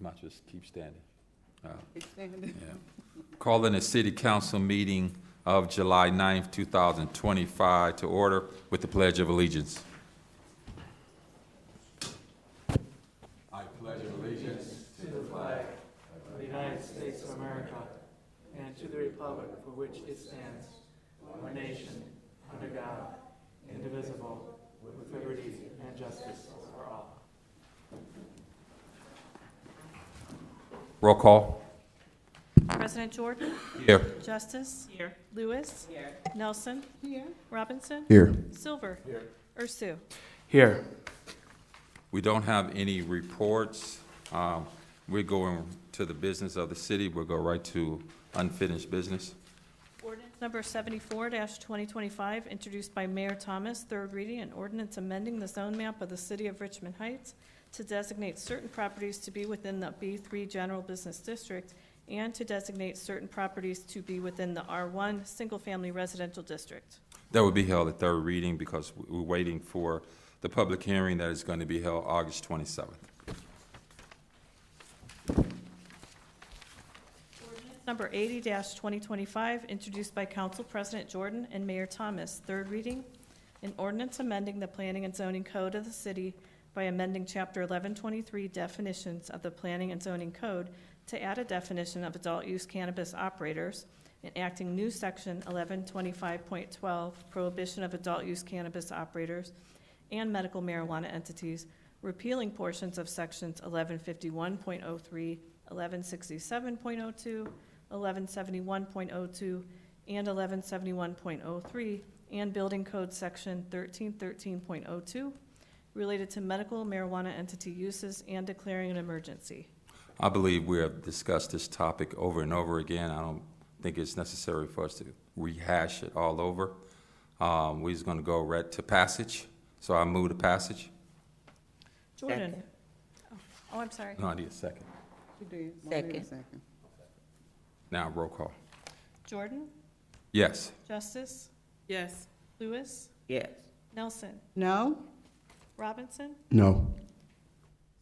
Might just keep standing. Keep standing. Yeah. Calling the City Council meeting of July 9th, 2025 to order with the Pledge of Allegiance. I pledge allegiance to the flag of the United States of America and to the republic for which it stands, one nation, under God, indivisible, with liberty and justice for all. Roll call. President Jordan? Here. Justice? Here. Lewis? Here. Nelson? Here. Robinson? Here. Silver? Here. Ursu? Here. We don't have any reports. We're going to the business of the city. We'll go right to unfinished business. Ordinance number 74-2025, introduced by Mayor Thomas, third reading, an ordinance amending the zone map of the city of Richmond Heights to designate certain properties to be within the B3 General Business District and to designate certain properties to be within the R1 Single Family Residential District. That will be held at third reading because we're waiting for the public hearing that is going to be held August 27th. Number 80-2025, introduced by Council President Jordan and Mayor Thomas, third reading. An ordinance amending the Planning and Zoning Code of the city by amending Chapter 1123 definitions of the Planning and Zoning Code to add a definition of adult-use cannabis operators, enacting new Section 1125.12, prohibition of adult-use cannabis operators and medical marijuana entities, repealing portions of Sections 1151.03, 1167.02, 1171.02, and 1171.03, and Building Code Section 1313.02, related to medical marijuana entity uses and declaring an emergency. I believe we have discussed this topic over and over again. I don't think it's necessary for us to rehash it all over. We're just going to go right to passage. So I move to passage. Jordan. Oh, I'm sorry. No, I need a second. You did. Second. Now roll call. Jordan? Yes. Justice? Yes. Lewis? Yes. Nelson? No. Robinson? No.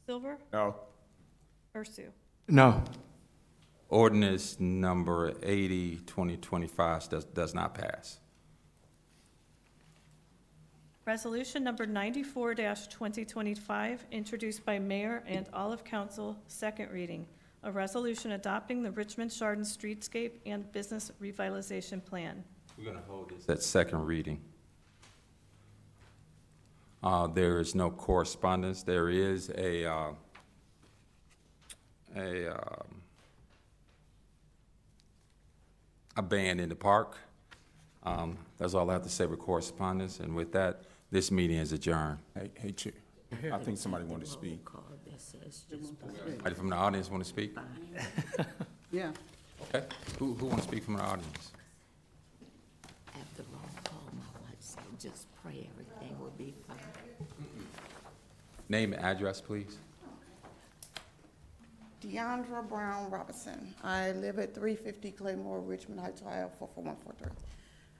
Silver? No. Ursu? No. Ordinance number 80-2025 does not pass. Resolution number 94-2025, introduced by Mayor and all of Council, second reading. A resolution adopting the Richmond Chardon Streetscape and Business Revitalization Plan. We're going to hold this at second reading. There is no correspondence. There is a ban in the park. That's all I have to say with correspondence. And with that, this meeting is adjourned. Hey, Chair. I think somebody wanted to speak. Anybody from the audience want to speak? Yeah. Okay. Who want to speak from the audience? After roll call, my wife said, just pray everything will be fine. Name and address, please. Deandra Brown Robinson. I live at 350 Claymore, Richmond, Heights, Ohio, 44143.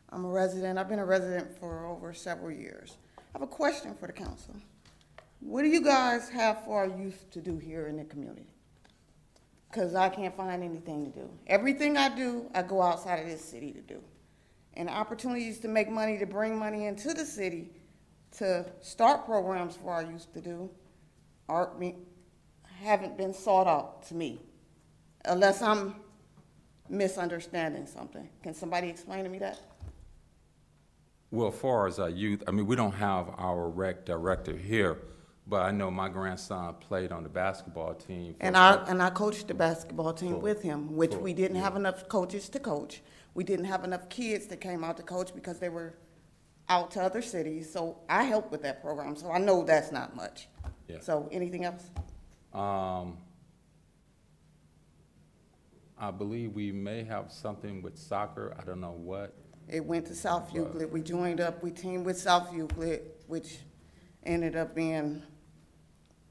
I'm a resident. I've been a resident for over several years. I have a question for the council. What do you guys have for our youth to do here in the community? Because I can't find anything to do. Everything I do, I go outside of this city to do. And opportunities to make money, to bring money into the city, to start programs for our youth to do, haven't been sought out to me, unless I'm misunderstanding something. Can somebody explain to me that? Well, as far as our youth, I mean, we don't have our rec director here, but I know my grandson played on the basketball team. And I coached the basketball team with him, which Cool. we didn't have enough coaches to coach. We didn't have enough kids that came out to coach because they were out to other cities. So I helped with that program, so I know that's not much. Yeah. So anything else? I believe we may have something with soccer. I don't know what. It went to South Euclid. We joined up, we teamed with South Euclid, which ended up being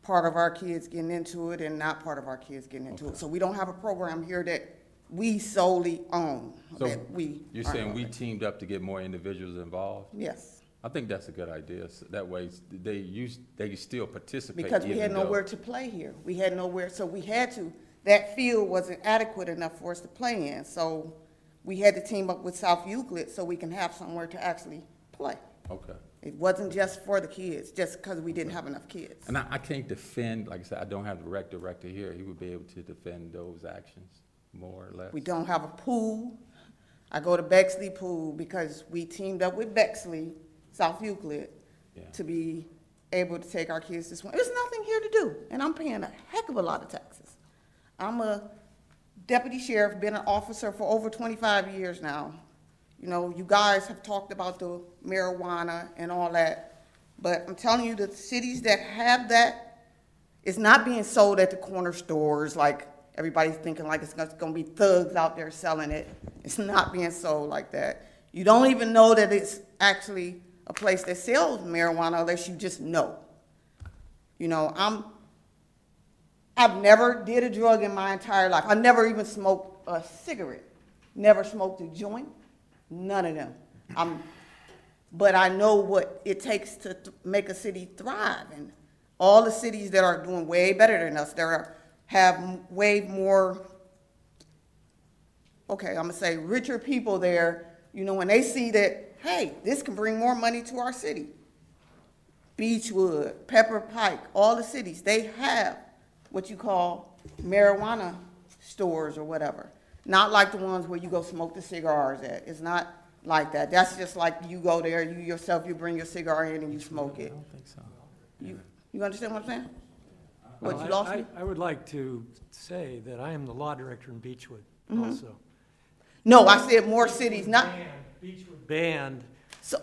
part of our kids getting into it and not part of our kids getting into it. So we don't have a program here that we solely own. So that we you're aren't saying we on. teamed up to get more individuals involved? Yes. I think that's a good idea. So that way, they can still participate. Because we had even though- nowhere to play here. We had nowhere, so we had to, that field wasn't adequate enough for us to play in. So we had to team up with South Euclid so we can have somewhere to actually play. Okay. It wasn't just for the kids, just because we didn't have enough kids. And I can't defend, like I said, I don't have the rec director here. He would be able to defend those actions, more or less. We don't have a pool. I go to Bexley Pool because we teamed up with Bexley, South Euclid, Yeah. to be able to take our kids to swim. There's nothing here to do, and I'm paying a heck of a lot of taxes. I'm a deputy sheriff, been an officer for over 25 years now. You know, you guys have talked about the marijuana and all that, but I'm telling you, the cities that have that, it's not being sold at the corner stores like everybody's thinking like it's gonna be thugs out there selling it. It's not being sold like that. You don't even know that it's actually a place that sells marijuana unless you just know. You know, I've never did a drug in my entire life. I never even smoked a cigarette, never smoked a joint, none of them. But I know what it takes to make a city thrive, and all the cities that are doing way better than us, have way more, okay, I'm gonna say richer people there, you know, when they see that, hey, this can bring more money to our city. Beechwood, Pepper Pike, all the cities, they have what you call marijuana stores or whatever. Not like the ones where you go smoke the cigars at. It's not like that. That's just like you go there, you yourself, you bring your cigar in and you smoke I it. don't think so. You understand what I'm saying? What, Well, you lost me? I would like to say that I am the law director in Beechwood Mm-hmm. also. No, I said more cities, not, Beechwood banned, so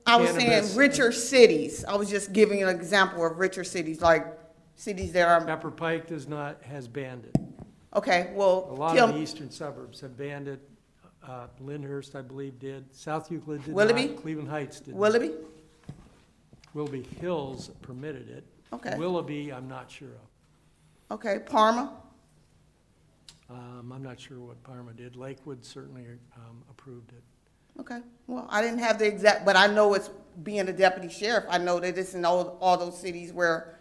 I was saying cannabis. richer cities. I was just giving an example of richer cities, like cities that are, Pepper Pike has banned it. okay, A well, lot tell of the me, eastern suburbs have banned it. Lyndhurst, I believe, did. South Euclid did Willoughby? not. Cleveland Heights did not. Willoughby? Willoughby Hills permitted it. Okay. Willoughby, I'm not sure of. Okay, Parma? I'm not sure what Parma did. Lakewood certainly approved it. Okay, well, I didn't have the exact, but I know it's being a deputy sheriff, I know that it's in all those cities where,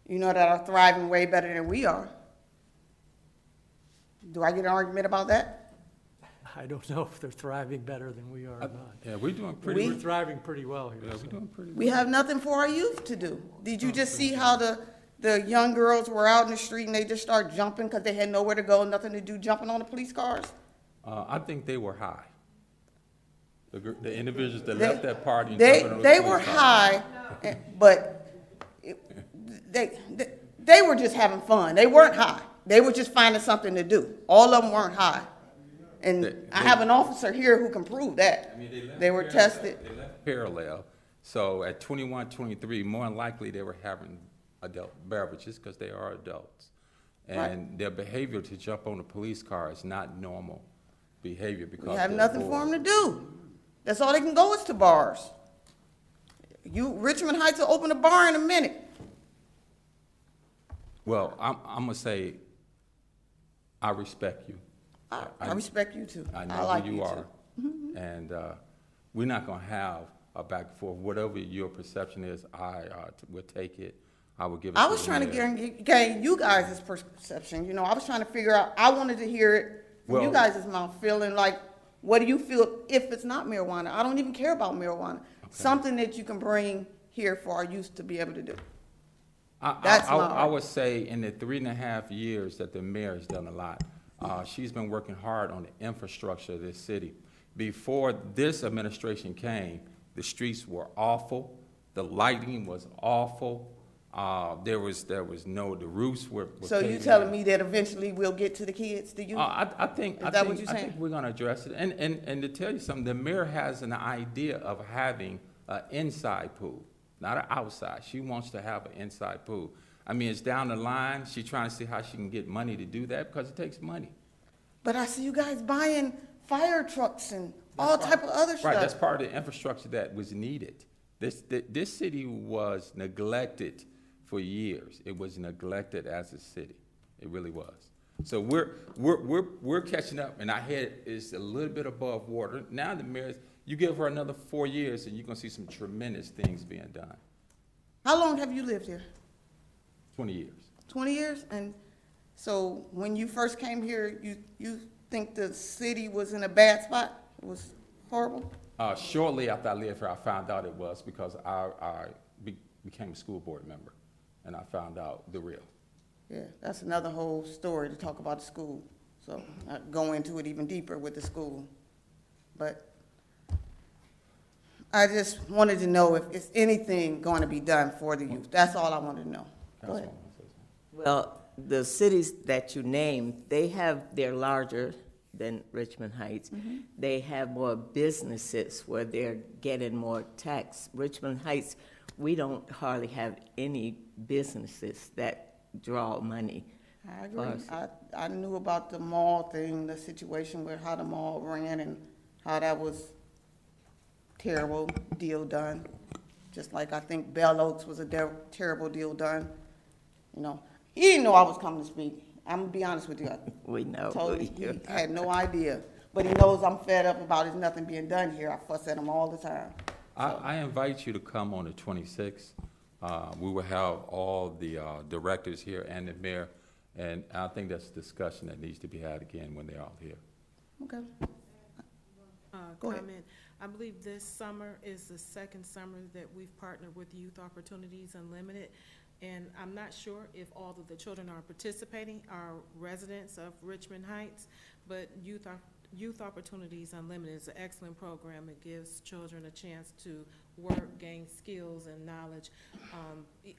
you know, that are thriving way better than we are. Do I get an argument about that? I don't know if they're thriving better than we are or not. Yeah, we're doing pretty, We're thriving pretty well here. yeah, so. we're doing pretty We have nothing for our youth to do. Did you just see how the young girls were out in the street and they just started jumping because they had nowhere to go, nothing to do, jumping on the police cars? I think they were high. The individuals that They- left that party. and They, jumping on the they police were cars. high, but they were just having fun. They weren't high. They were just finding something to do. All of them weren't high. And I have an officer here who can prove that. I mean, They were tested. They left parallel. So at 21, 23, more than likely they were having adult beverages because they are adults. And their behavior to jump on a police car is not normal behavior because We have they're nothing for bored. them to do. That's all they can go is to bars. Richmond Heights will open a bar in a minute. Well, I'm gonna say, I respect you. I respect you too. I I know like who you you too. are. And we're not gonna have a back and forth. Whatever your perception is, I will take it. I will give it to I was the trying to mayor. gain you guys' perception. You know, I was trying to figure out, I wanted to hear it from you Well- guys' mouth, feeling like, what do you feel if it's not marijuana? I don't even care about marijuana. Something that you can bring here for our youth to be able to do. That's my I would say in the 3.5 years that the mayor has done a lot, she's been working hard on the infrastructure of this city. Before this administration came, the streets were awful, the lighting was awful, the roofs were So you caving telling in. me that eventually we'll get to the kids, do you? I think Is that what you're I saying? think we're gonna address it. And to tell you something, the mayor has an idea of having an inside pool, not an outside. She wants to have an inside pool. I mean, it's down the line. She's trying to see how she can get money to do that because it takes money. But I see you guys buying fire trucks and all type of other Right, that's stuff. part of the infrastructure that was needed. This city was neglected for years. It was neglected as a city. It really was. So we're catching up, and our head is a little bit above water. Now the mayor's You give her another 4 years, and you're gonna see some tremendous things being done. How long have you lived here? 20 years. 20 years? And so when you first came here, you think the city was in a bad spot? It was horrible? Shortly after I lived here, I found out it was because I became a school board member, and I found out the real. Yeah, that's another whole story to talk about the school. So I go into it even deeper with the school. But I just wanted to know if it's anything going to be done for the youth. That's all I wanted to know. Go ahead. Well, the cities that you named, they're larger than Richmond Heights. They have more businesses where they're getting more tax. Richmond Heights, we don't hardly have any businesses that draw money. I agree. I knew about the mall thing, the situation with how the mall ran and how that was terrible deal done. Just like I think Bell Oaks was a terrible deal done. You know, he didn't know I was coming to speak. I'm gonna be honest with you. We know. Totally, he had no idea. But he knows I'm fed up about there's nothing being done here. I fuss at him all the time. I invite you to come on the 26th. We will have all the directors here and the mayor, and I think that's a discussion that needs to be had again when they're all here. Okay. Go ahead. Comment. I believe this summer is the second summer that we've partnered with Youth Opportunities Unlimited. And I'm not sure if all of the children are participating are residents of Richmond Heights, but Youth Opportunities Unlimited is an excellent program. It gives children a chance to work, gain skills and knowledge.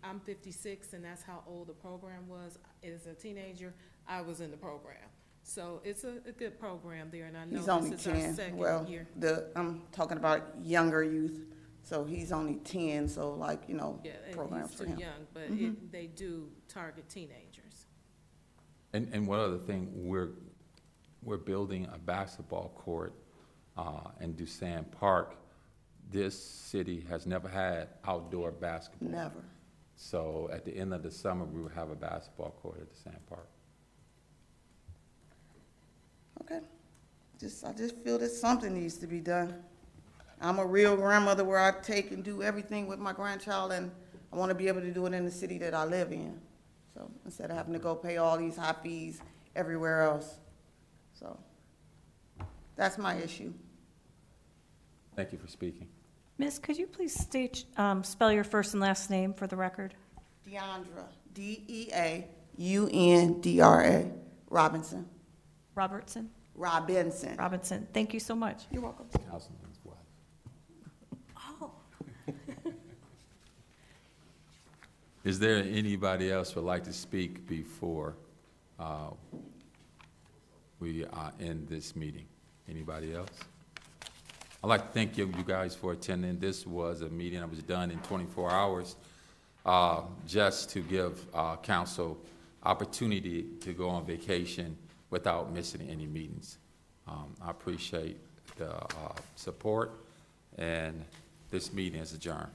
I'm 56, and that's how old the program was. As a teenager, I was in the program. So it's a good program there, and I know He's only this is our 10. second Well, year. I'm talking about younger youth, so he's only 10, so like, you know, Yeah, and programs he's for too him. young, but they do target teenagers. And one other thing, we're building a basketball court in Dusan Park. This city has never had outdoor basketball. Never. So at the end of the summer, we will have a basketball court at Dusan Park. Okay. I just feel that something needs to be done. I'm a real grandmother where I take and do everything with my grandchild, and I want to be able to do it in the city that I live in. So instead of having to go pay all these high fees everywhere else. So that's my issue. Thank you for speaking. Miss, could you please spell your first and last name for the record? Deandra, Deaundra Robinson. Robertson? Robinson. Thank you so much. You're welcome. Councilman's wife. Oh. Is there anybody else who would like to speak before we end this meeting? Anybody else? I'd like to thank you guys for attending. This was a meeting that was done in 24 hours just to give council opportunity to go on vacation without missing any meetings. I appreciate the support, and this meeting is adjourned.